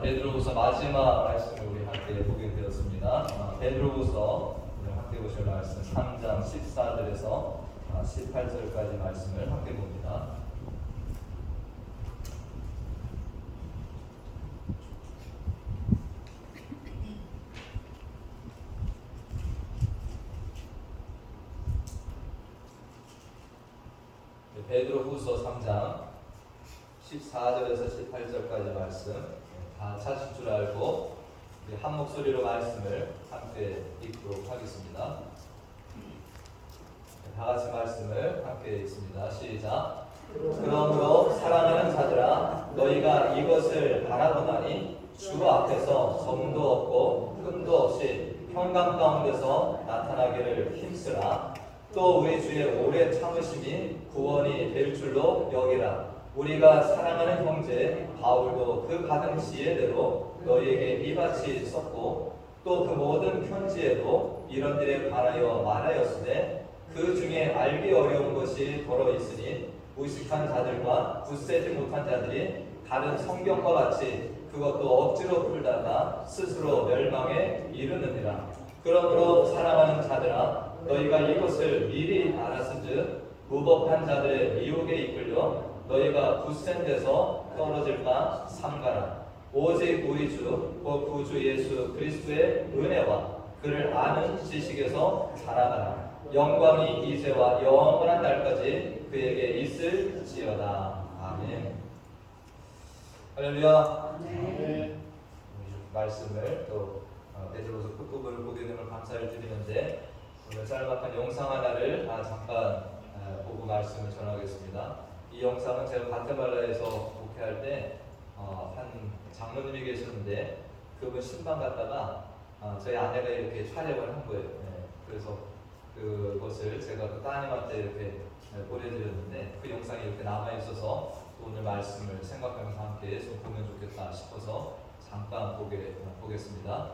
베드로후서 마지막 말씀을 우리 함께 보게 되었습니다. 베드로후서 우리 함께 보실 말씀 3장 14절에서 18절까지 말씀을 함께 봅니다. 베드로후서 3장 14절에서 18절까지 말씀 다 찾을 줄 알고 한 목소리로 말씀을 함께 읽도록 하겠습니다. 다 같이 말씀을 함께 읽습니다. 시작. 그러므로 사랑하는 자들아 너희가 이것을 바라보나니 주 앞에서 점도 없고 흠도 없이 평강 가운데서 나타나기를 힘쓰라. 또 우리 주의 오래 참으심이 구원이 될 줄로 여기라. 우리가 사랑하는 형제 바울도 그 받은 지혜대로 너희에게 이같이 썼고 또 그 모든 편지에도 이런 일에 관하여 말하였으되 그 중에 알기 어려운 것이 더러 있으니 무식한 자들과 굳세지 못한 자들이 다른 성경과 같이 그것도 억지로 풀다가 스스로 멸망에 이르느니라. 그러므로 사랑하는 자들아 너희가 이것을 미리 알았은즉 무법한 자들의 미혹에 이끌려 너희가 굳센 데서 떨어질까 삼가라. 오직 우리 주 곧 구주 예수 그리스도의 은혜와 그를 아는 지식에서 자라가라. 영광이 이제와 영원한 날까지 그에게 있을지어다. 아멘. 할렐루야. 네. 말씀을 또 베드로서 끝부분을 보게 되면 감사를 드리는데 오늘 짤막한 영상 하나를 잠깐 보고 말씀을 전하겠습니다. 이 영상은 제가 과테말라에서 목회할 때 한 장로님이 계셨는데 그분 신방 갔다가 저희 아내가 이렇게 촬영을 한 거예요. 그래서 그것을 제가 그 따님한테 이렇게 보내드렸는데 그 영상이 이렇게 남아있어서 오늘 말씀을 생각하면서 함께 좀 보면 좋겠다 싶어서 잠깐 보겠습니다.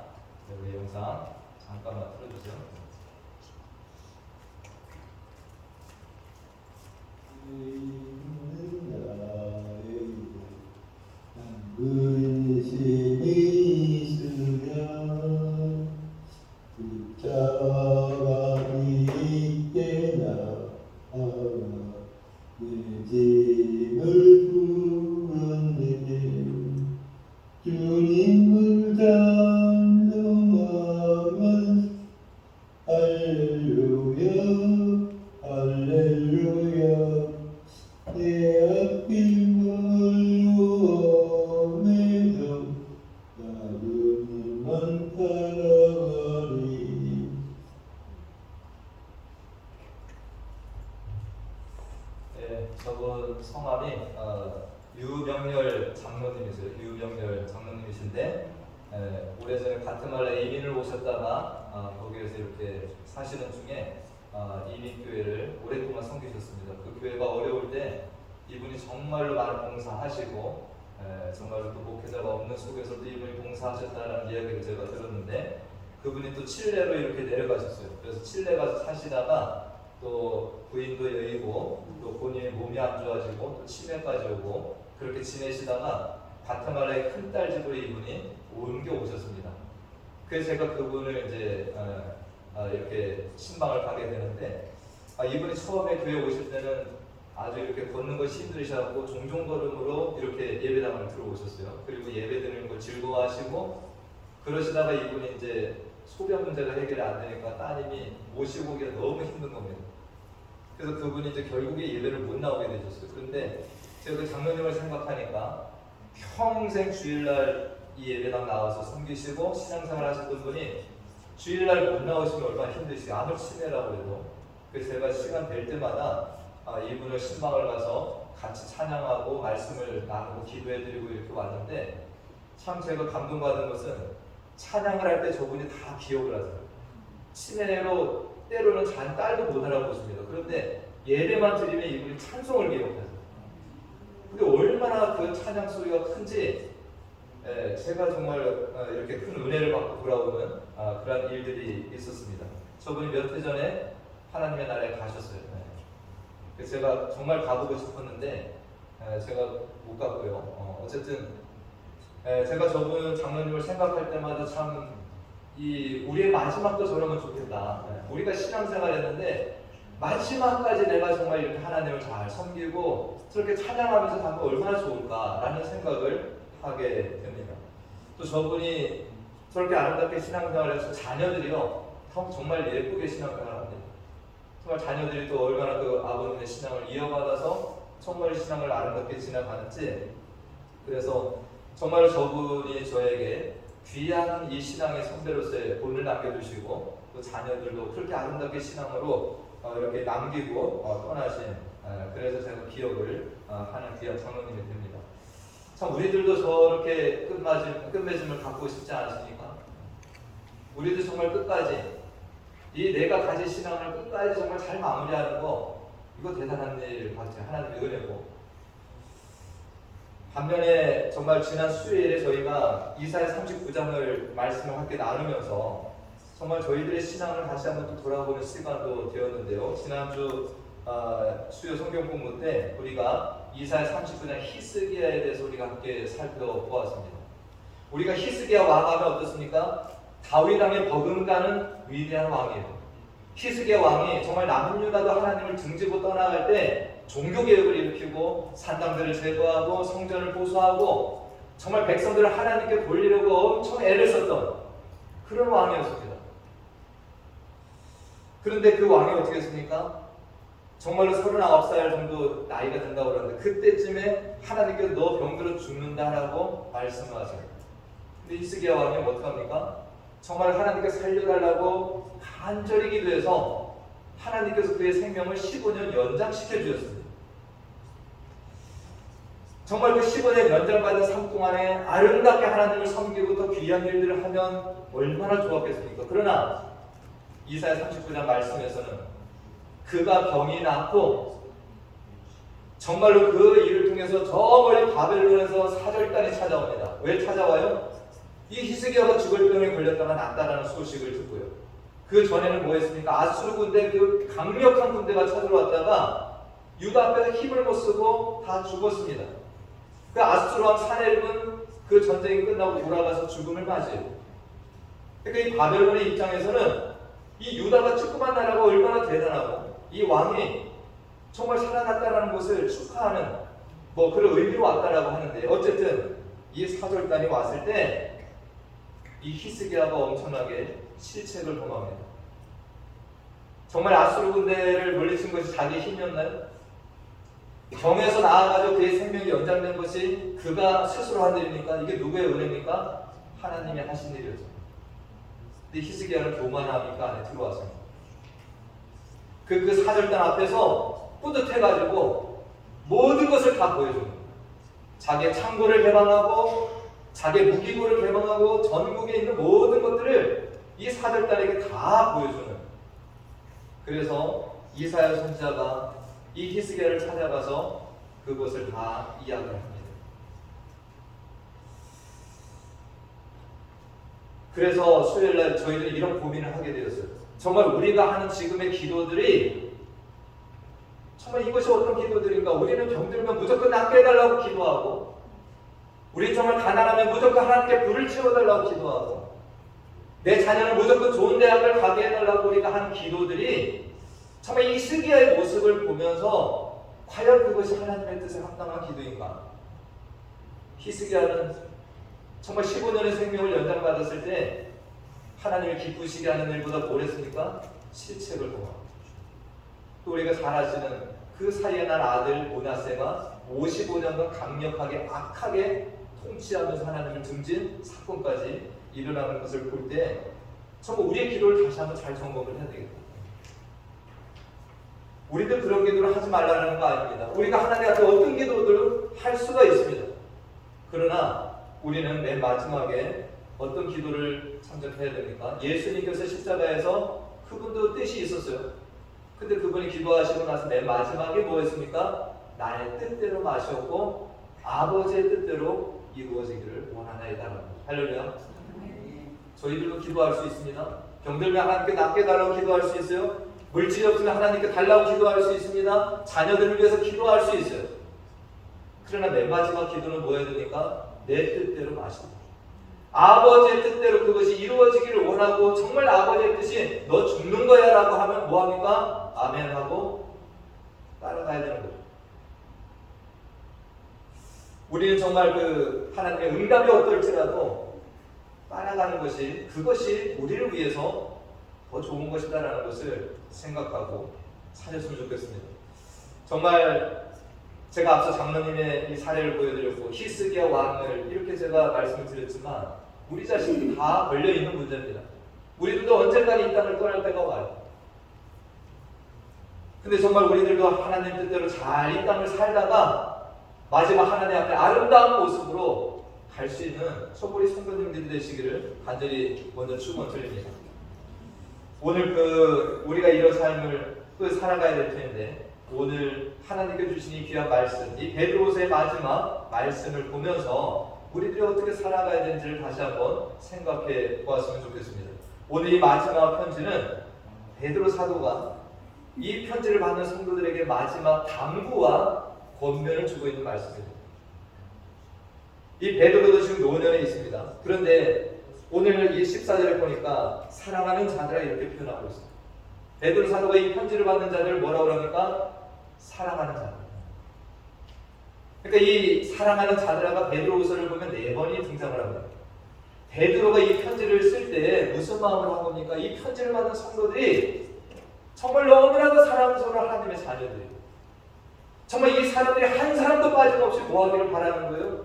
우리 영상 잠깐만 틀어주세요. 근심이 있으면 붙잡아이 있게나 내 짐을 풀었느니 주님을 찬송하면 할렐루야 할렐루야 내 앞길 걸어오면서 나그네만 따라가리. 네, 저분 성함이 유명렬 장로님이세요. 유명렬 장로님이신데 오래전에 과테말라 이민을 오셨다가 거기에서 이렇게 사시는 중에 이민교회를 오랫동안 섬기셨습니다. 그 교회가 어려울 때 이분이 정말로 많은 봉사하시고 정말로 또 목회자가 없는 속에서도 이분이 봉사하셨다는 이야기를 제가 들었는데 그분이 또 칠레로 이렇게 내려가셨어요. 그래서 칠레 가서 사시다가 또 부인도 여의고 또 본인의 몸이 안 좋아지고 또 치매까지 오고 그렇게 지내시다가 과테말라의 큰딸 집으로 이분이 옮겨 오셨습니다. 그래서 제가 그분을 이제 이렇게 신방을 가게 되는데 이분이 처음에 교회 오실 때는 아주 이렇게 걷는 것이 힘드셔갖고 종종 걸음으로 이렇게 예배당을 들어오셨어요. 그리고 예배 드리는 걸 즐거워하시고 그러시다가 이분이 이제 소변 문제가 해결이 안 되니까 따님이 모시고 오기가 너무 힘든 겁니다. 그래서 그분이 이제 결국에 예배를 못 나오게 되셨어요. 그런데 제가 그 장로님을 생각하니까 평생 주일날 이 예배당 나와서 섬기시고 신앙생활 하셨던 분이 주일날 못 나오시면 얼마나 힘드시게 아무리 치매라고 해도 그래서 제가 시간 될 때마다 이분을 신방을 가서 같이 찬양하고 말씀을 나누고 기도해드리고 이렇게 왔는데 참 제가 감동받은 것은 찬양을 할 때 저분이 다 기억을 하세요. 치매로 때로는 딸도 못 알아보십니다. 그런데 예배만 드리면 이분이 찬송을 기억하세요. 근데 얼마나 그 찬양 소리가 큰지 제가 정말 이렇게 큰 은혜를 받고 돌아오는 그런 일들이 있었습니다. 저분이 몇 해 전에 하나님의 나라에 가셨어요. 그래서 제가 정말 가보고 싶었는데 제가 못 갔고요. 어쨌든 제가 저분 장로님을 생각할 때마다 참 우리의 마지막도 저러면 좋겠다. 우리가 신앙생활했는데 마지막까지 내가 정말 이렇게 하나님을 잘 섬기고 저렇게 찬양하면서 가면 얼마나 좋을까라는 생각을 하게 됩니다. 또 저분이 저렇게 아름답게 신앙생활해서 자녀들이요 정말 예쁘게 신앙생활합니다. 정말 자녀들이 또 얼마나 그 아버님의 신앙을 이어받아서 정말 신앙을 아름답게 지나가는지, 그래서 정말 저분이 저에게 귀한 이 신앙의 선배로서의 본을 남겨주시고 또 자녀들도 그렇게 아름답게 신앙으로 이렇게 남기고 떠나신, 그래서 제가 기억을 하는 귀한 장로님이 됩니다. 참 우리들도 저렇게 끝맺음을 갖고 싶지 않으십니까? 우리도 정말 끝까지 이 내가 가진 신앙을 끝까지 정말 잘 마무리하는 거, 이거 대단한 일 같아요. 하나님의 은혜고. 반면에 정말 지난 수요일에 저희가 이사야 39장을 말씀을 함께 나누면서 정말 저희들의 신앙을 다시 한번 또 돌아보는 시간도 되었는데요. 지난주 수요 성경 공부 때 우리가 이사야 39장 히스기야에 대해서 우리가 함께 살펴보았습니다. 우리가 히스기야 왕하면 어떻습니까? 다윗 왕의 버금가는 위대한 왕이에요. 히스기야 왕이 정말 남은 유다도 하나님을 등지고 떠나갈 때 종교개혁을 일으키고 산당들을 제거하고 성전을 보수하고 정말 백성들을 하나님께 돌리려고 엄청 애를 썼던 그런 왕이었습니다. 그런데 그 왕이 어떻게 했습니까? 정말로 39살 정도 나이가 된다고 그러는데 그때쯤에 하나님께서 너 병들어 죽는다라고 말씀을 하세요. 근데 히스기야 왕이 어떡합니까? 정말 하나님께 살려달라고 간절히 기도해서 하나님께서 그의 생명을 15년 연장시켜 주셨습니다. 정말 그 15년 연장받은 삶 동안에 아름답게 하나님을 섬기고 더 귀한 일들을 하면 얼마나 좋았겠습니까? 그러나 이사야 39장 말씀에서는 그가 병이 낫고 정말로 그 일을 통해서 저 멀리 바벨론에서 사절단이 찾아옵니다. 왜 찾아와요? 이 히스기야가 죽을 병에 걸렸다가 낫다라는 소식을 듣고요. 그 전에는 뭐 했습니까? 아수르 군대, 그 강력한 군대가 쳐들어왔다가 유다 앞에서 힘을 못 쓰고 다 죽었습니다. 그 아수르 왕 사네립은 그 전쟁이 끝나고 돌아가서 죽음을 맞이해요. 그러니까 이 바벨론의 입장에서는 이 유다가 조그만 나라가 얼마나 대단하고 이 왕이 정말 살아났다라는 것을 축하하는 그런 의미로 왔다라고 하는데, 어쨌든 이 사절단이 왔을 때 이 히스기야가 엄청나게 실책을 범합니다. 정말 아수르 군대를 물리친 것이 자기 힘이었나요? 병에서 나아가지고 그의 생명이 연장된 것이 그가 스스로 한 일입니까? 이게 누구의 은혜입니까? 하나님이 하신 일이었죠. 근데 히스기야는 교만함이 그 안에 들어왔습니다. 그 사절단 앞에서 뿌듯해가지고 모든 것을 다 보여줍니다. 자기의 창고를 개방하고 자기의 무기고를 개방하고 전국에 있는 모든 것들을 이 사절단에게 다 보여주는, 그래서 이사야 선지자가 이 히스기야를 찾아가서 그것을 다 이야기를 합니다. 그래서 수요일날 저희들이 이런 고민을 하게 되었어요. 정말 우리가 하는 지금의 기도들이 정말 이것이 어떤 기도들인가? 우리는 병들면 무조건 낫게 해달라고 기도하고, 우리 정말 가난하면 무조건 하나님께 불을 채워달라고 기도하고, 내 자녀를 무조건 좋은 대학을 가게 해달라고 우리가 하는 기도들이 정말 이 히스기야의 모습을 보면서 과연 그것이 하나님의 뜻에 합당한 기도인가? 히스기야는 정말 15년의 생명을 연장받았을 때 하나님을 기쁘시게 하는 일보다 뭘 했습니까? 실책을 범합니다. 또 우리가 잘 아시는 그 사이에 난 아들 모나세가 55년간 강력하게 악하게 통치하면서 하나님을 등진 사건까지 일어나는 것을 볼 때 정말 우리의 기도를 다시 한번 잘 점검을 해야 되겠다. 우리들 그런 기도를 하지 말라는 거 아닙니다. 우리가 하나님 앞에 어떤 기도들을 할 수가 있습니다. 그러나 우리는 맨 마지막에 어떤 기도를 참석해야 됩니까? 예수님께서 십자가에서 그분도 뜻이 있었어요. 근데 그분이 기도하시고 나서 맨 마지막에 뭐 했습니까? 나의 뜻대로 마셨고 아버지의 뜻대로 이루어지기를 원하나이다. 할렐루야. 저희들도 기도할 수 있습니다. 병들면 하나님께 낫게 해달라고 기도할 수 있어요. 물질이 없으면 하나님께 달라고 기도할 수 있습니다. 자녀들을 위해서 기도할 수 있어요. 그러나 맨 마지막 기도는 뭐 해야 됩니까? 내 뜻대로 마신다. 아버지의 뜻대로 그것이 이루어지기를 원하고 정말 아버지의 뜻이 너 죽는 거야 라고 하면 뭐합니까? 아멘 하고 따라가야 되는 거죠. 우리는 정말 그 하나님의 응답이 어떨지라도 따라가는 것이 그것이 우리를 위해서 더 좋은 것이다라는 것을 생각하고 사셨으면 좋겠습니다. 정말 제가 앞서 장로님의 이 사례를 보여드렸고 히스기야 왕을 이렇게 제가 말씀을 드렸지만 우리 자신이 다 걸려있는 문제입니다. 우리들도 언젠가 이 땅을 떠날 때가 와요. 근데 정말 우리들도 하나님 뜻대로 잘 이 땅을 살다가 마지막 하나님 앞에 아름다운 모습으로 갈 수 있는 소보리 성도님들이 되시기를 간절히 먼저 축원드립니다. 오늘 우리가 이런 삶을 또 살아가야 될 텐데 오늘 하나님께 주신 이 귀한 말씀, 이 베드로서의 마지막 말씀을 보면서 우리들이 어떻게 살아가야 되는지를 다시 한번 생각해 보았으면 좋겠습니다. 오늘 이 마지막 편지는 베드로 사도가 이 편지를 받는 성도들에게 마지막 당부와 권면을 주고 있는 말씀입니다. 이 베드로도 지금 노년에 있습니다. 그런데 오늘 이 14절에 보니까 사랑하는 자들아 이렇게 표현하고 있습니다. 베드로 사도가 이 편지를 받는 자들을 뭐라고 합니까? 사랑하는 자들. 그러니까 이 사랑하는 자들아가 베드로후서를 보면 4번이 등장을 합니다. 베드로가 이 편지를 쓸 때 무슨 마음으로 한 겁니까? 이 편지를 받은 성도들이 정말 너무나도 사랑스러운 하나님의 자녀들이에요. 정말 이 사람들이 한 사람도 빠짐없이 모하기를 바라는 거예요.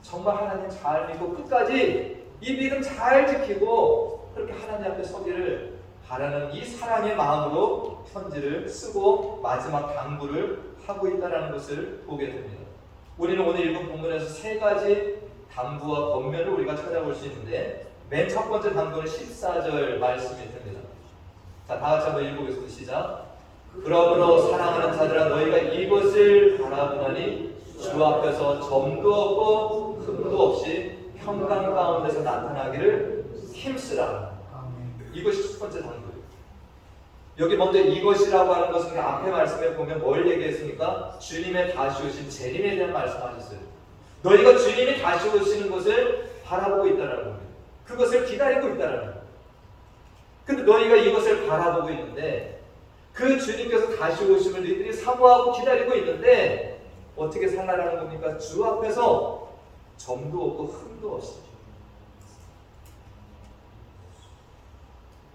정말 하나님 잘 믿고 끝까지 이 믿음 잘 지키고 그렇게 하나님 앞에 서기를 바라는 이 사랑의 마음으로 편지를 쓰고 마지막 당부를 하고 있다는 것을 보게 됩니다. 우리는 오늘 읽은 본문에서 3가지 당부와 권면을 우리가 찾아볼 수 있는데 맨 첫 번째 당부는 14절 말씀이 됩니다. 자, 다 같이 한번 읽어보겠습니다. 시작. 그러므로 사랑하는 자들아 너희가 이것을 바라보나니 주 앞에서 점도 없고 흠도 없이 평강 가운데서 나타나기를 힘쓰라. 이것이 첫 번째 당부예요. 여기 먼저 이것이라고 하는 것은 앞에 말씀에 보면 뭘 얘기했습니까? 주님의 다시 오신 재림에 대한 말씀하셨어요. 너희가 주님이 다시 오시는 것을 바라보고 있다는 겁니다. 그것을 기다리고 있다는 겁니다. 근데 너희가 이것을 바라보고 있는데 그 주님께서 다시 오심을 너희들이 사모하고 기다리고 있는데 어떻게 살라라는 겁니까? 주 앞에서 점도 없고 흠도 없이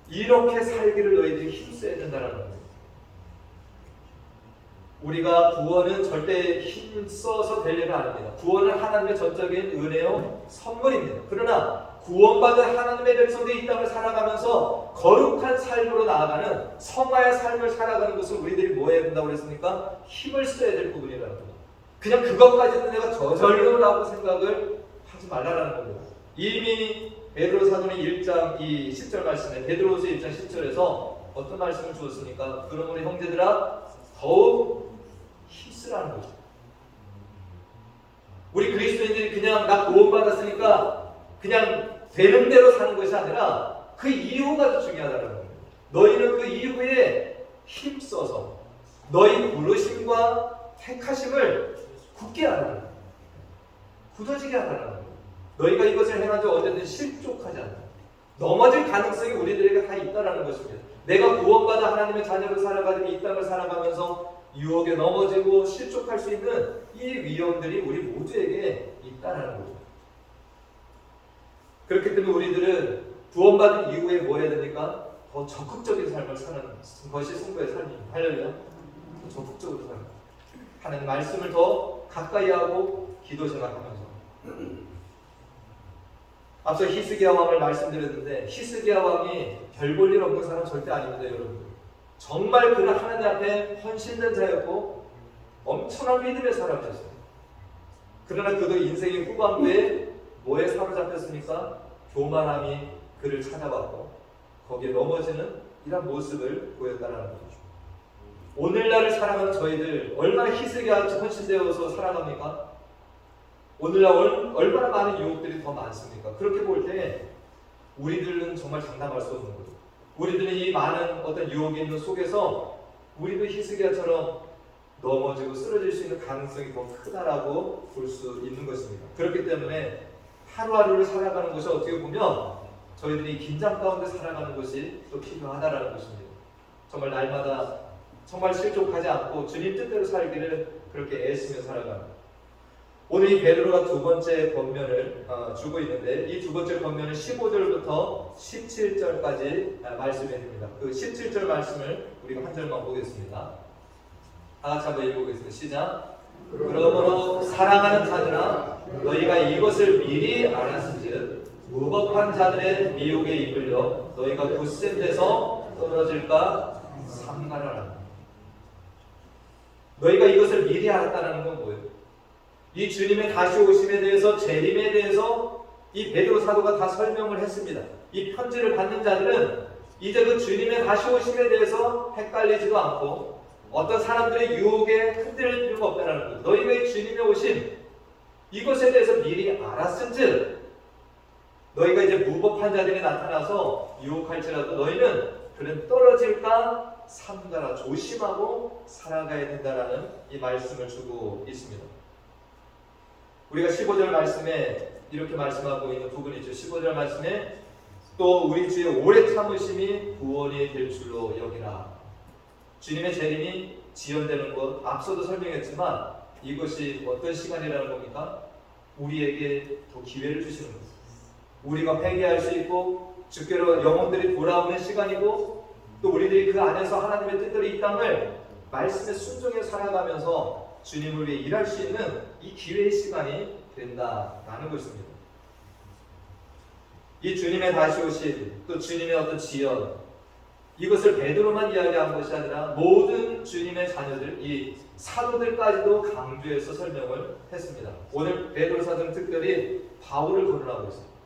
이렇게 살기를 너희들이 힘써야 된다는 겁니다. 우리가 구원은 절대 힘써서 될 일은 아닙니다. 구원은 하나님의 전적인 은혜요 선물입니다. 그러나 구원받은 하나님의 백성들이 이 땅을 살아가면서 거룩한 삶으로 나아가는 성화의 삶을 살아가는 것을 우리들이 뭐 해야 된다고 그랬습니까? 힘을 써야 될 부분이라는 겁니다. 그냥 그것까지는 내가 저절로라고 생각을 하지 말라는 겁니다. 이미 베드로 사도는 1장 10절 말씀에 베드로후서 1장 10절에서 어떤 말씀을 주었습니까? 그러므로 형제들아 더욱 힘쓰라는 거죠. 우리 그리스도인들이 그냥 나 구원받았으니까 그냥 되는 대로 사는 것이 아니라 그 이유가 더 중요하다는 겁니다. 너희는 그 이후에 힘써서 너희 부르심과 택하심을 굳게 하라는 거예요. 굳어지게 하라는 거예요. 너희가 이것을 행하지 언제든 실족하지 않다. 넘어질 가능성이 우리들에게 다 있다는 것입니다. 내가 구원받아 하나님의 자녀로 살아가는 이 땅을 살아가면서 유혹에 넘어지고 실족할 수 있는 이 위험들이 우리 모두에게 있다는 거죠. 그렇기 때문에 우리들은 구원받은 이후에 뭐 해야 됩니까? 더 적극적인 삶을 사는 것이 성도의 삶입니다. 할렐루야. 더 적극적으로 살아요. 하나님 말씀을 더 가까이 하고 기도 생활하면서 앞서 히스기야 왕을 말씀드렸는데 히스기야 왕이 별 볼 일 없는 사람 절대 아닙니다, 여러분들. 정말 그는 하나님 앞에 헌신된 자였고 엄청난 믿음의 사람이었어요. 그러나 그도 인생의 후반부에 뭐에 사로잡혔습니까? 교만함이 그를 찾아왔고 거기에 넘어지는 이런 모습을 보였다는 거죠. 오늘날을 살아가는 저희들 얼마나 히스기야같이 헌신되어서 살아갑니까? 오늘날 얼마나 많은 유혹들이 더 많습니까? 그렇게 볼 때 우리들은 정말 장담할 수 없는 거죠. 우리들은 이 많은 어떤 유혹이 있는 속에서 우리도 히스기야처럼 넘어지고 쓰러질 수 있는 가능성이 더 크다라고 볼 수 있는 것입니다. 그렇기 때문에 하루하루를 살아가는 것이 어떻게 보면 저희들이 긴장 가운데 살아가는 것이 또 필요하다라는 것입니다. 정말 날마다 정말 실족하지 않고 주님 뜻대로 살기를 그렇게 애쓰며 살아가는. 오늘 이 베드로가 두 번째 권면을 주고 있는데 이 두 번째 권면은 15절부터 17절까지 말씀이 됩니다. 그 17절 말씀을 우리가 한 절만 보겠습니다. 다 같이 한번 읽어보겠습니다. 시작. 그러므로 사랑하는 자들아 너희가 이것을 미리 알았은즉 무법한 자들의 미혹에 이끌려 너희가 굳센 데서 떨어질까 삼가라라. 너희가 이것을 미리 알았다는 건 뭐예요? 이 주님의 다시 오심에 대해서 재림에 대해서 이 베드로 사도가 다 설명을 했습니다. 이 편지를 받는 자들은 이제 그 주님의 다시 오심에 대해서 헷갈리지도 않고 어떤 사람들의 유혹에 흔들릴 필요가 없다는 거예요. 너희가 이 주님의 오심 이것에 대해서 미리 알았은즉 너희가 이제 무법한 자들이 나타나서 유혹할지라도 너희는 그는 떨어질까 삼가라 조심하고 살아가야 된다라는 이 말씀을 주고 있습니다. 우리가 15절 말씀에 이렇게 말씀하고 있는 부분이죠. 15절 말씀에 또 우리 주의 오래 참으심이 구원이 될 줄로 여기라. 주님의 재림이 지연되는 것 앞서도 설명했지만 이것이 어떤 시간이라는 겁니까? 우리에게 더 기회를 주시는 것입니다. 우리가 회개할 수 있고 주께로 영혼들이 돌아오는 시간이고 또 우리들이 그 안에서 하나님의 뜻대로 이 땅을 말씀에 순종해 살아가면서 주님을 위해 일할 수 있는 이 기회의 시간이 된다라는 것입니다. 이 주님의 다시 오심 또 주님의 어떤 지연 이것을 베드로만 이야기한 것이 아니라 모든 주님의 자녀들 이 사도들까지도 강조해서 설명을 했습니다. 오늘 베드로 사도는 특별히 바울을 거론하고 있습니다.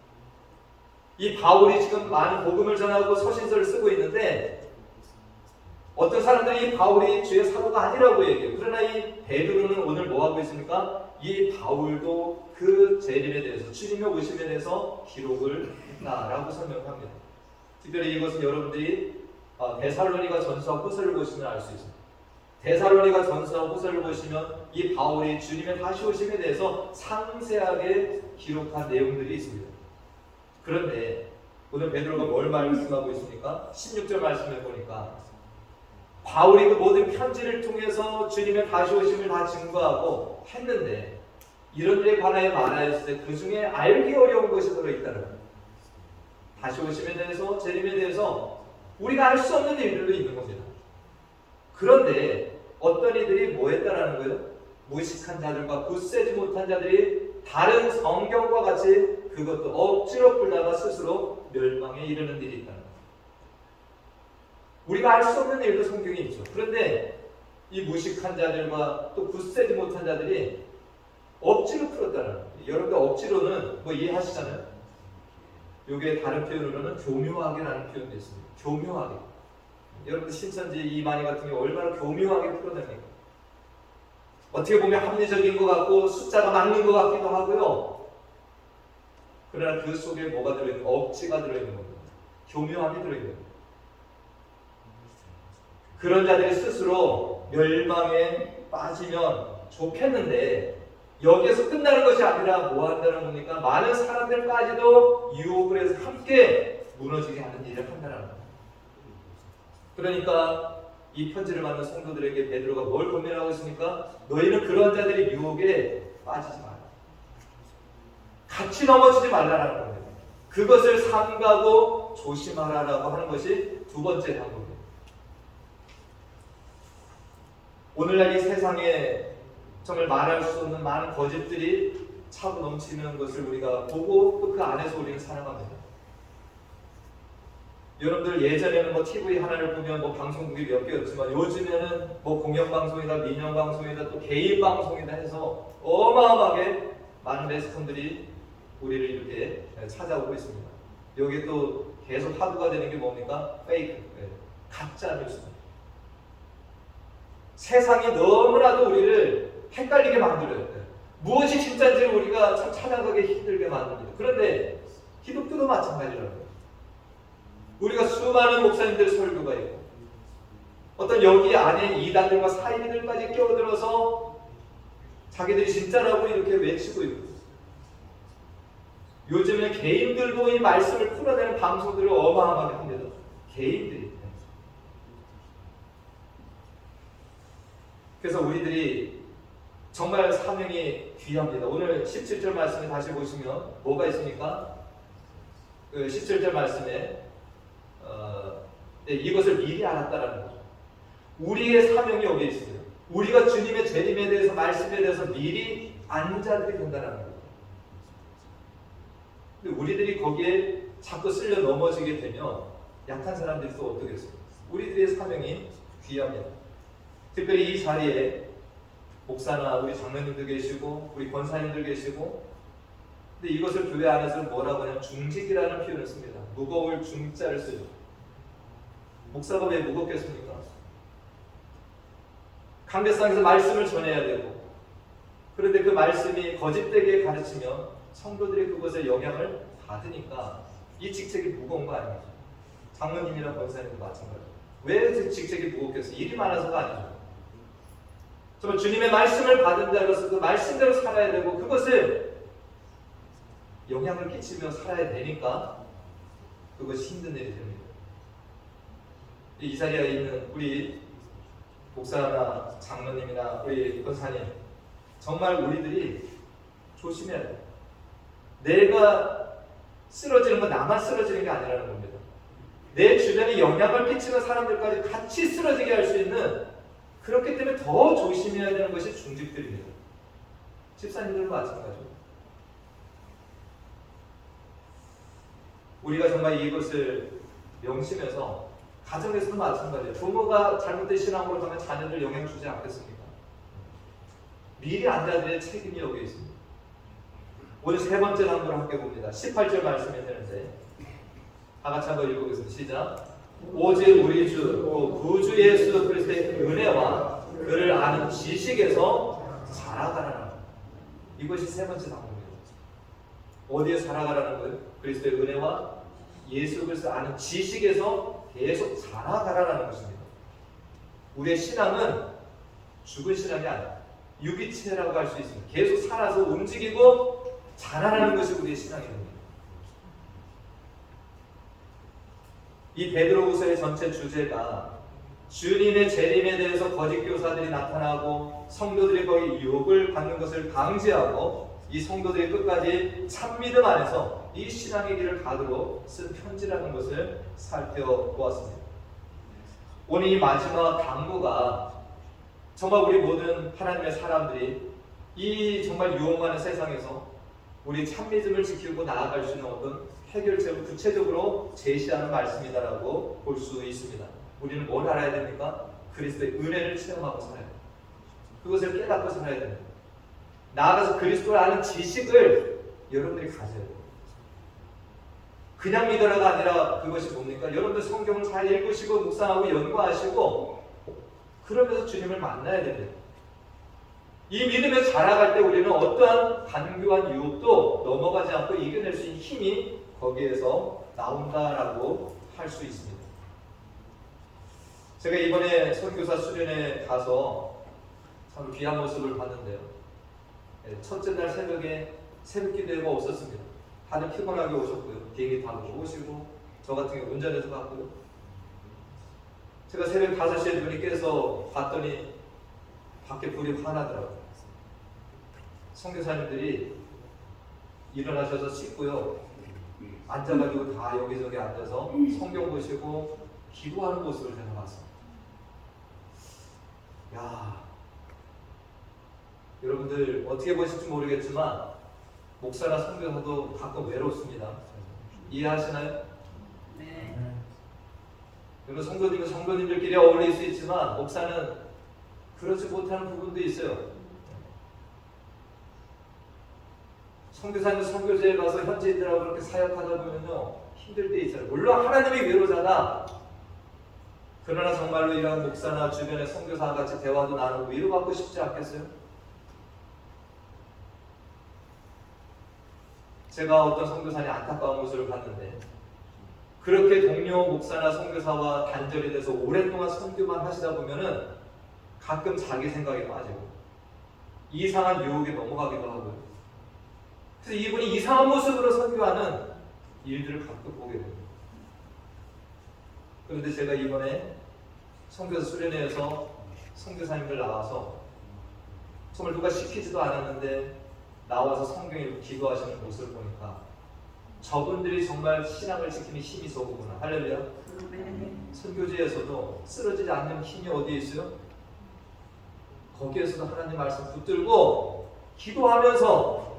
이 바울이 지금 많은 복음을 전하고 서신서를 쓰고 있는데 어떤 사람들이 이 바울이 주의 사도가 아니라고 얘기해요. 그러나 이 베드로는 오늘 뭐 하고 있습니까? 이 바울도 그 재림에 대해서 주님의 오심에 대해서 기록을 했다라고 설명합니다. 특별히 이것은 여러분들이 데살로니가 전서와 후서를 보시면 알 수 있습니다. 데살로니가 전서와 후서를 보시면 이 바울이 주님의 다시 오심에 대해서 상세하게 기록한 내용들이 있습니다. 그런데 오늘 베드로가 뭘 말씀하고 있습니까? 16절 말씀을 보니까 바울이 그 모든 편지를 통해서 주님의 다시 오심을 다 증거하고 했는데 이런 일에 관하여 말하였을 때 그 중에 알기 어려운 것이 들어있다는 거예요. 다시 오심에 대해서 재림에 대해서 우리가 알 수 없는 일들도 있는 겁니다. 그런데 어떤 이들이 뭐 했다라는 거예요? 무식한 자들과 굳세지 못한 자들이 다른 성경과 같이 그것도 억지로 풀다가 스스로 멸망에 이르는 일이 있다는 거예요. 우리가 알 수 없는 일도 성경에 있죠. 그런데 이 무식한 자들과 또 굳세지 못한 자들이 억지로 풀었다는 거예요. 여러분들 억지로는 뭐 이해하시잖아요. 요게 다른 표현으로는 교묘하게라는 표현도 있습니다. 교묘하게. 여러분들 신천지 이만희 같은 경우 얼마나 교묘하게 풀어냅니까? 어떻게 보면 합리적인 것 같고 숫자가 맞는 것 같기도 하고요. 그러나 그 속에 뭐가 들어있는 억지가 들어있는 겁니다. 교묘하게 들어있는 겁니다. 그런 자들이 스스로 멸망에 빠지면 좋겠는데 여기에서 끝나는 것이 아니라 뭐 한다는 겁니까? 많은 사람들까지도 유혹을 해서 함께 무너지게 하는 일을 한다는 겁니다. 그러니까 이 편지를 받는 성도들에게 베드로가 뭘 권면하고 있습니까? 너희는 그런 자들의 유혹에 빠지지 마라. 같이 넘어지지 말라라는 겁니다. 그것을 삼가고 조심하라라고 하는 것이 두 번째 방법입니다. 오늘날 이 세상에 정말 말할 수 없는 많은 거짓들이 차고 넘치는 것을 우리가 보고 또 그 안에서 우리는 살아갑니다. 여러분들 예전에는 뭐 TV 하나를 보면 뭐 방송국이 몇 개였지만 요즘에는 뭐 공영방송이다 민영방송이다 또 개인방송이다 해서 어마어마하게 많은 매스컴들이 우리를 이렇게 찾아오고 있습니다. 여기 또 계속 화두가 되는 게 뭡니까? 페이크, 가짜 뉴스입니다. 세상이 너무나도 우리를 헷갈리게 만들어요. 무엇이 진짜인지를 우리가 참 찾아가기 힘들게 만듭니다. 그런데 기독교도 마찬가지라고요. 우리가 수많은 목사님들의 설교가 있고 어떤 여기 안에 이단들과 사이비들까지 끼어들어서 자기들이 진짜라고 이렇게 외치고 있고, 요즘에 개인들도 이 말씀을 풀어내는 방송들을 어마어마하게 합니다. 개인들이. 그래서 우리들이 정말 사명이 귀합니다. 오늘 17절 말씀을 다시 보시면 뭐가 있습니까? 그 17절 말씀에 이것을 미리 알았다라는 거죠. 우리의 사명이 여기에 있어요. 우리가 주님의 재림에 대해서, 말씀에 대해서 미리 아는 자들이 된다는 거예요. 근데 우리들이 거기에 자꾸 쓸려 넘어지게 되면 약한 사람들이 또 어떻겠어요? 우리들의 사명이 귀합니다. 특별히 이 자리에 목사나 우리 장로님들 계시고 우리 권사님들 계시고, 근데 이것을 교회 안에서는 뭐라고 하냐면 중직이라는 표현을 씁니다. 무거울 중자를 쓰죠. 목사가 왜 무겁겠습니까? 강대상에서 말씀을 전해야 되고, 그런데 그 말씀이 거짓되게 가르치면 성도들이 그것에 영향을 받으니까 이 직책이 무거운 거 아니죠. 장로님이나 권사님도 마찬가지죠. 왜 그 직책이 무겁겠어요? 일이 많아서가 아니죠. 정말 주님의 말씀을 받은 자로서 그 말씀대로 살아야 되고, 그것을 영향을 끼치며 살아야 되니까 그것이 힘든 일이 됩니다. 이 자리에 있는 우리 목사나 장로님이나 우리 권사님, 정말 우리들이 조심해야 돼요. 내가 쓰러지는 건 나만 쓰러지는 게 아니라는 겁니다. 내 주변에 영향을 끼치는 사람들까지 같이 쓰러지게 할 수 있는, 그렇기 때문에 더 조심해야 되는 것이 중직들입니다. 집사님들도 마찬가지죠. 우리가 정말 이것을 명심해서, 가정에서도 마찬가지예요. 부모가 잘못된 신앙으로 가면 자녀들 영향 주지 않겠습니까? 미리 안자들의 책임이 여기 있습니다. 오늘 세 번째 장도를 함께 봅니다. 18절 말씀이 되는데 다 같이 한번 읽어보겠습니다. 시작. 오직 우리 주 구주 예수 그리스도의 은혜와 그를 아는 지식에서 자라가라는, 이것이 세 번째 장도입니다. 어디에 자라가라는 거예요? 그리스도의 은혜와 예수 그리스도 아는 지식에서 계속 자라가라는 것입니다. 우리의 신앙은 죽은 신앙이 아니라 유기체라고 할 수 있습니다. 계속 살아서 움직이고 자라라는 것이 우리의 신앙입니다. 이 베드로후서의 전체 주제가 주님의 재림에 대해서 거짓 교사들이 나타나고 성도들이 거의 유혹을 받는 것을 방지하고, 이 성도들이 끝까지 참믿음 안에서 이 신앙의 길을 가도록 쓴 편지라는 것을 살펴보았습니다. 오늘 이 마지막 당부가 정말 우리 모든 하나님의 사람들이 이 정말 유혹 많은 세상에서 우리 참믿음을 지키고 나아갈 수 있는 어떤 해결책을 구체적으로 제시하는 말씀이다라고 볼 수 있습니다. 우리는 뭘 알아야 됩니까? 그리스도의 은혜를 체험하고 살아야 됩니다. 그것을 깨닫고 살아야 됩니다. 나아가서 그리스도를 아는 지식을 여러분들이 가져야 돼요. 그냥 믿어라가 아니라 그것이 뭡니까? 여러분들 성경을 잘 읽으시고 묵상하고 연구하시고 그러면서 주님을 만나야 됩니다. 이 믿음에 자라갈 때 우리는 어떠한 간교한 유혹도 넘어가지 않고 이겨낼 수 있는 힘이 거기에서 나온다라고 할 수 있습니다. 제가 이번에 선교사 수련회 가서 참 귀한 모습을 봤는데요. 첫째 날 새벽에 새벽 기도회가 없었습니다. 다들 피곤하게 오셨고요. 비행기 타고 오시고, 저 같은 경우 운전해서 갔고요. 제가 새벽 5시에 눈이 깨서 봤더니 밖에 불이 환하더라고요. 선교사님들이 일어나셔서 씻고요, 앉아가지고 다 여기저기 앉아서 성경 보시고 기도하는 모습을 제가 봤습니다. 야, 여러분들 어떻게 보실지 모르겠지만 목사나 선교사도 가끔 외롭습니다. 이해하시나요? 네. 그리고 성도님은 성도님들끼리 어울릴 수 있지만 목사는 그렇지 못하는 부분도 있어요. 선교사님 선교제에 가서 현지인들하고 그렇게 사역하다 보면요 힘들 때 있어요. 물론 하나님이 위로자다. 그러나 정말로 이런 목사나 주변의 선교사와 같이 대화도 나누고 위로받고 싶지 않겠어요? 제가 어떤 선교사님 안타까운 모습을 봤는데 그렇게 동료 목사나 선교사와 단절이 돼서 오랫동안 선교만 하시다 보면은 가끔 자기 생각에 빠지고 이상한 유혹에 넘어가기도 하고요. 그래서 이분이 이상한 모습으로 선교하는 일들을 가끔 보게 됩니다. 그런데 제가 이번에 선교사 수련회에서 선교사님들 나와서 정말 누가 시키지도 않았는데 나와서 성경에 기도하시는 모습을 보니까 저분들이 정말 신앙을 지키는 힘이 저거구나. 할렐루야. 선교지에서도 쓰러지지 않는 힘이 어디에 있어요? 거기에서도 하나님 말씀 붙들고 기도하면서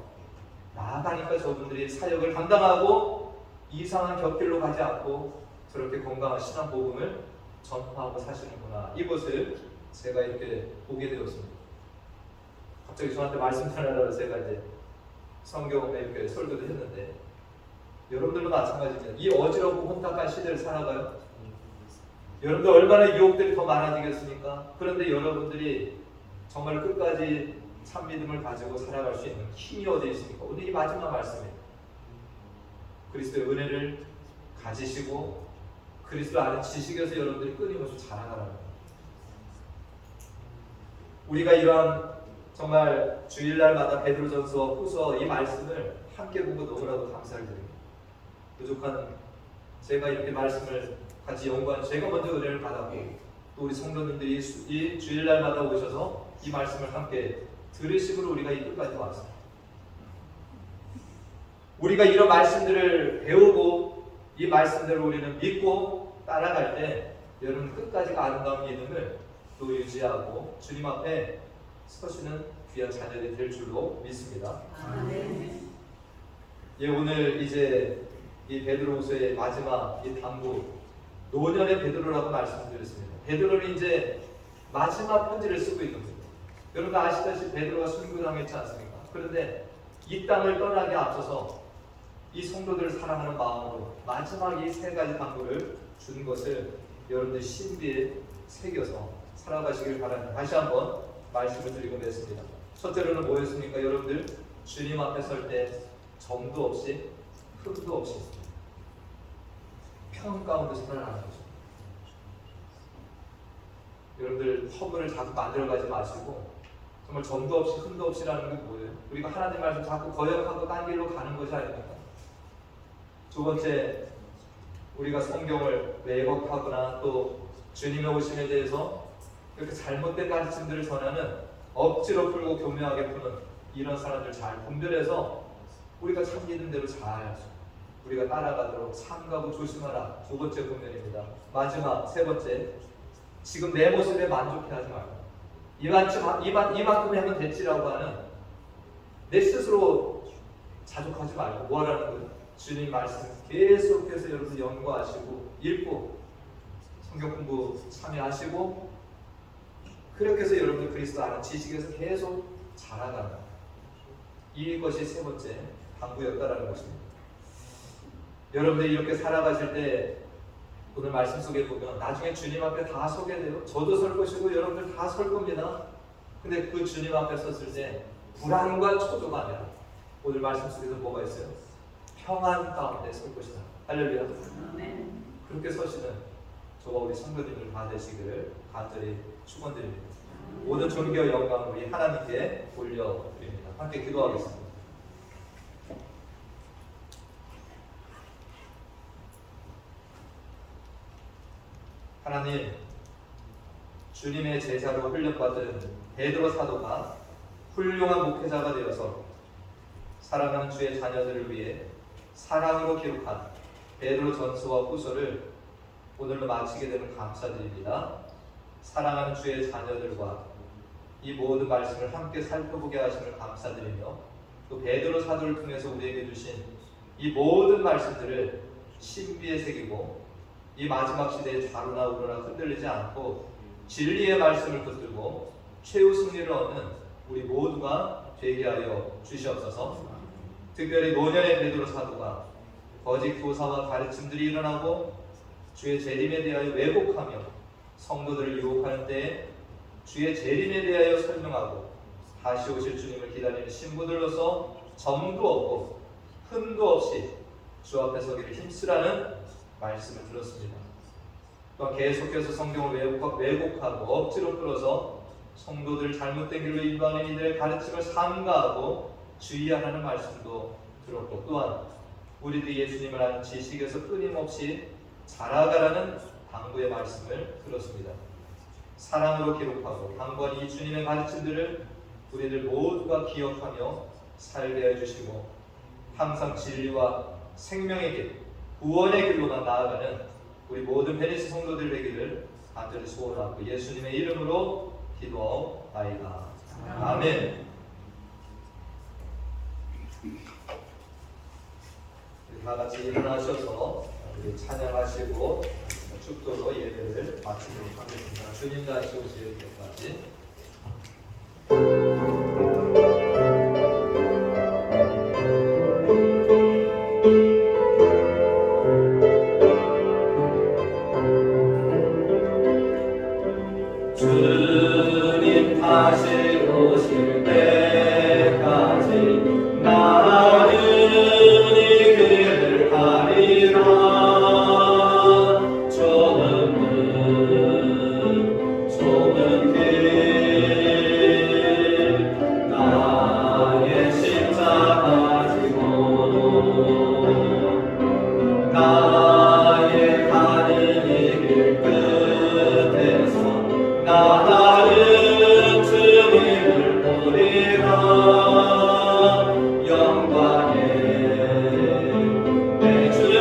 나아가니까 저분들이 사역을 감당하고 이상한 곁길로 가지 않고 저렇게 건강한 신앙 복음을 전파하고 사시는구나. 이것을 제가 이렇게 보게 되었습니다. 갑자기 저한테 말씀 전하라고 제가 이제 성경에 이렇게 설교도 했는데 여러분들도 마찬가지입니다. 이 어지럽고 혼탁한 시대를 살아가요. 여러분들 얼마나 유혹들이 더 많아지겠습니까? 그런데 여러분들이 정말 끝까지 참 믿음을 가지고 살아갈 수 있는 힘이 어디 있습니까? 오늘 이 마지막 말씀이에요. 그리스도의 은혜를 가지시고 그리스도 안에 지식에서 여러분들이 끊임없이 자라가라는 거예요. 우리가 이런 정말 주일날마다 베드로전서, 후서 이 말씀을 함께 보고 너무나도 감사를 드립니다. 부족한 제가 이렇게 말씀을 같이 연구한 제가 먼저 은혜를 받았고 또 우리 성도님들이 이 주일날마다 오셔서 이 말씀을 함께 들으심으로 우리가 이 끝까지 왔습니다. 우리가 이런 말씀들을 배우고 이 말씀들을 우리는 믿고 따라갈 때 여러분 끝까지가 아름다운 믿음을 또 유지하고 주님 앞에 서시는 귀한 자녀들이 될 줄로 믿습니다. 아멘. 예, 오늘 이제 이 베드로후서의 마지막 이 당부 노년의 베드로라고 말씀드렸습니다. 베드로는 이제 마지막 편지를 쓰고 있는 거예요. 여러분 아시다시피 베드로가 순교당했지 않습니까? 그런데 이 땅을 떠나기 앞서서 이 성도들을 사랑하는 마음으로 마지막 이 세 가지 당부를 준 것을 여러분들 신비에 새겨서 살아가시길 바랍니다. 다시 한번 말씀을 드리고 맺습니다. 첫째로는 뭐였습니까? 여러분들 주님 앞에 설 때 점도 없이 흠도 없이 평 가운데서 살아가는 거죠. 여러분들 허물을 자꾸 만들어가지 마시고 정말 점도 없이 흠도 없이라는 게 뭐예요? 우리가 하나님 말씀 자꾸 거역하고 딴 길로 가는 것이 아닙니까? 두 번째, 우리가 성경을 왜곡하거나 또 주님의 오심에 대해서 이렇게 잘못된 가르침들을 전하는 억지로 풀고 교묘하게 푸는 이런 사람들 잘 분별해서 우리가 참 믿는 대로 잘 우리가 따라가도록 삼가고 조심하라. 두 번째 본면입니다. 마지막 세 번째, 지금 내 모습에 만족해하지 말고 이만큼 하면 됐지라고 하는 내 스스로 자족하지 말고 뭐 하라는 거예요? 주님 말씀 계속해서 여러분 연구하시고 읽고 성경 공부 참여하시고 그렇게 해서 여러분들 그리스도 아는 지식에서 계속 자라가는 이것이 세 번째 당부였다라는 것입니다. 여러분들이 이렇게 살아가실 때 오늘 말씀 속에 보면 나중에 주님 앞에 다 서게 돼요. 저도 설 것이고 여러분들 다 설 겁니다. 근데 그 주님 앞에 섰을 때 불안과 초조가 아니라 오늘 말씀 속에서 뭐가 있어요? 평안 가운데 설 것이다. 할렐루야. 아멘. 그렇게 서시는 저와 우리 성도님들 다 되시기를 간절히 축원드립니다. 모든 존귀와 영광을 우리 하나님께 올려드립니다. 함께 기도하겠습니다. 하나님, 주님의 제자로 훈련받은 베드로 사도가 훌륭한 목회자가 되어서 사랑하는 주의 자녀들을 위해 사랑으로 기록한 베드로 전서와 후서를 오늘로 마치게 되면 감사드립니다. 사랑하는 주의 자녀들과 이 모든 말씀을 함께 살펴보게 하심을 감사드리며 또 베드로 사도를 통해서 우리에게 주신 이 모든 말씀들을 신비에 새기고 이 마지막 시대에 좌로나 우로나 흔들리지 않고 진리의 말씀을 붙들고 최후 승리를 얻는 우리 모두가 되게 하여 주시옵소서. 특별히 노년의 베드로 사도가 거짓 교사와 가르침들이 일어나고 주의 재림에 대하여 왜곡하며 성도들을 유혹하는 때에 주의 재림에 대하여 설명하고 다시 오실 주님을 기다리는 신부들로서 점도 없고 흠도 없이 주 앞에 서기를 힘쓰라는 말씀을 들었습니다. 또한 계속해서 성경을 왜곡하고 억지로 끌어서 성도들 잘못된 길로 인도하는 이들의 가르침을 삼가하고 주의하라는 말씀도 들었고, 또한 우리들이 예수님을 아는 지식에서 끊임없이 자라가라는 당부의 말씀을 들었습니다. 사랑으로 기록하고 당부한 이 주님의 가르침들을 우리들 모두가 기억하며 살게 해주시고 항상 진리와 생명의 길, 구원의 길로만 나아가는 우리 모든 베네스 성도들 되기를 간절히 소원하고 예수님의 이름으로 기도하옵나이다. 아멘. 다 같이 일어나셔서 우리 찬양하시고 축도로 예배를 마치도록 하겠습니다. 주님 다시 오실 때까지. 주님 다시 오실 때까지 나는 이 길을 가리라. 좁은 길 나의 십자가 지고 나의 가는 이 길 끝에서 나는 주님을 보리라. 영광의 내 주님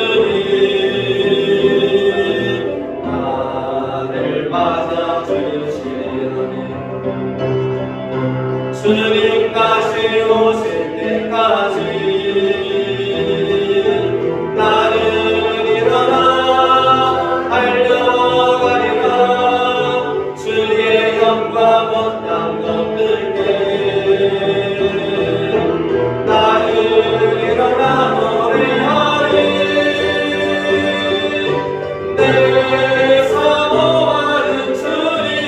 나를 맞아 주시라니. 주님 다시 오실 때까지 나는 일어나 달려가리라. 주의 영광 온 땅 넘들게 나는 일어나 노래하리. 내 사모하는 주님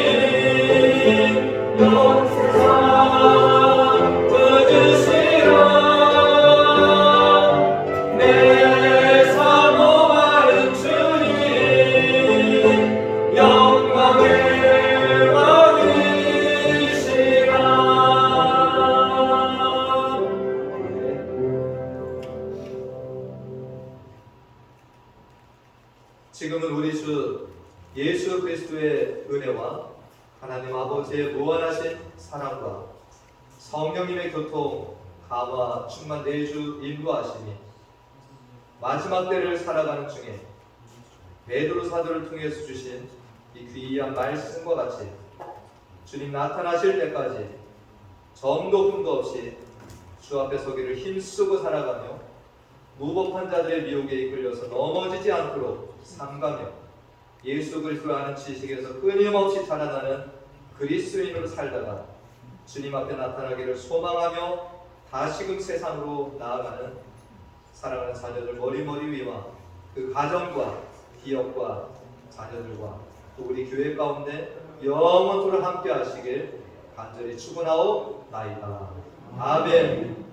온 세상 부주시라. 내 사모하는 주님 영광의 왕이시라. 지금은 우리 주 예수 그리스도의 은혜와 하나님 아버지의 무한하신 사랑과 성령님의 교통, 감화, 충만 내주 인도하심이 마지막 때를 살아가는 중에 베드로 사도를 통해서 주신 이 귀한 말씀과 같이 주님 나타나실 때까지 점도 흠도 없이 주 앞에 서기를 힘쓰고 살아가며 무법한 자들의 미혹에 이끌려서 넘어지지 않도록 삼가며 예수 그리스도를 아는 지식에서 끊임없이 자라나는 그리스도인으로 살다가 주님 앞에 나타나기를 소망하며 다시금 세상으로 나아가는 사랑하는 자녀들 머리머리 위와 그 가정과 기업과 자녀들과 또 우리 교회 가운데 영원토록 함께 하시길 간절히 축원하옵나이다. 아멘.